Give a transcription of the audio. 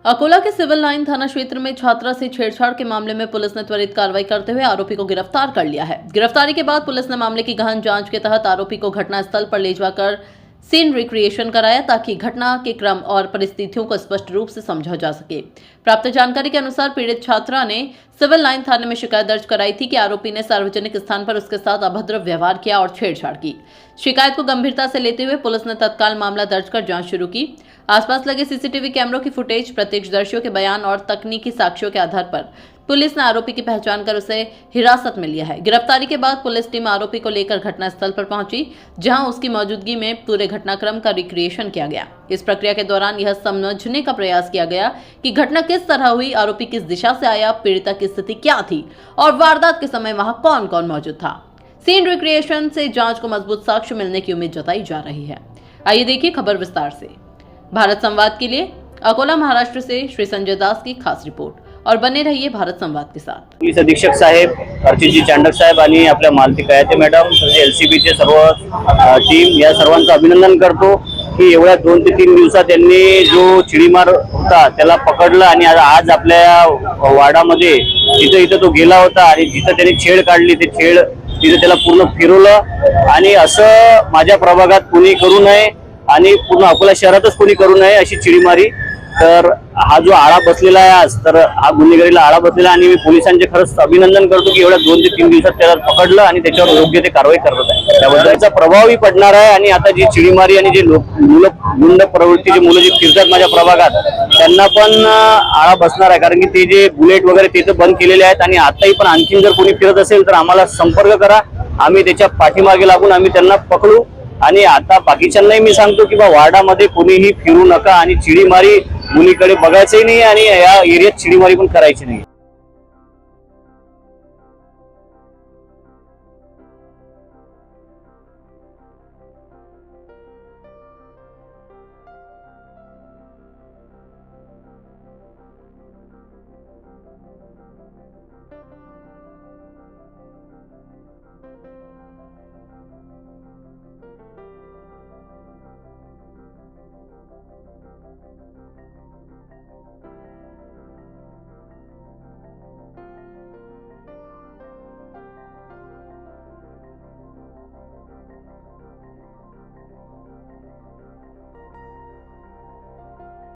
अकोला के civil line थाना क्षेत्र में छात्रा से छेड़छाड़ के मामले में पुलिस ने त्वरित कार्रवाई करते हुए आरोपी को गिरफ्तार कर लिया है। गिरफ्तारी के बाद पुलिस ने मामले की गहन जांच के तहत आरोपी को घटनास्थल पर ले जाकर सीन रिक्रिएशन कराया ताकि घटना के क्रम और परिस्थितियों को स्पष्ट रूप से समझा जा सके। प्राप्त जानकारी के अनुसार पीड़ित छात्रा ने सिविल लाइन थाने में शिकायत दर्ज कराई थी कि आरोपी ने सार्वजनिक स्थान पर उसके साथ अभद्र व्यवहार किया और छेड़छाड़ की। शिकायत को गंभीरता से लेते हुए पुलिस ने तत्काल मामला दर्ज कर जांच शुरू की। आसपास लगे सीसीटीवी कैमरों की फुटेज, प्रत्यक्षदर्शियों के बयान और तकनीकी साक्ष्यों के आधार पर पुलिस ने आरोपी की पहचान कर उसे हिरासत में लिया है। गिरफ्तारी के बाद पुलिस टीम आरोपी को लेकर घटनास्थल पर पहुंची, जहां उसकी मौजूदगी में पूरे घटनाक्रम का रिक्रिएशन किया गया। इस प्रक्रिया के दौरान यह समझने का प्रयास किया गया कि घटना किस तरह हुई, आरोपी किस दिशा से आया, पीड़िता की स्थिति क्या थी और वारदात के समय वहां कौन कौन मौजूद था। सीन रिक्रिएशन से जांच को मजबूत साक्ष्य मिलने की उम्मीद जताई जा रही है। आइए देखिए खबर विस्तार से। भारत संवाद के लिए अकोला महाराष्ट्र से श्री संजय दास की खास रिपोर्ट और बने रहिए भारत संवाद के साथ। पोलीस अधीक्षक साहेब, अर्चितजी चांडक साहेब आणि आपल्या मालती कयाते मॅडम, एलसीबीचे सर्व टीम या सर्वांचं अभिनंदन करतो की एवढ्या 2 ते 3 दिवसात त्यांनी जो चिडीमार होता त्याला पकडलं आणि आज आपल्या वाडामध्ये जिथं तो गेला होता आणि जिथं त्याने छेड काढली ते छेड तिथे त्याला पूर्ण फिरवलं आणि असं माझ्या प्रभागात कोणी करू नये आणि पूर्ण अकोला शहरातच कोणी करू नये अशी चिडीमारी। तर हा जो आळा बसलेला आहे आज, तर हा गुन्हेगारीला आळा बसलेला आणि मी पोलिसांचे खरंच अभिनंदन करतो की एवढ्या 2 ते 3 दिवसात त्याला पकडलं आणि त्याच्यावर योग्य ते कारवाई करत आहे। त्याबद्दलचा प्रभावही पडणार आहे आणि आता जी चिडीमारी आणि जे गुंड प्रवृत्तीचे मुलं जे फिरतात माझ्या प्रभागात त्यांना पण आळा बसणार आहे, कारण की ते जे बुलेट वगैरे ते तर बंद केलेले आहेत आणि आताही पण आणखीन जर कोणी फिरत असेल तर आम्हाला संपर्क करा, आम्ही त्याच्या पाठीमागे लागून आम्ही त्यांना पकडू। आणि आता बाकीच्यांनाही मी सांगतो की वार्डामध्ये कोणीही फिरू नका आणि चिडीमारी मुलीकडे बघायचंही नाही आणि या एरियात चिडीमारी पण करायची नाही।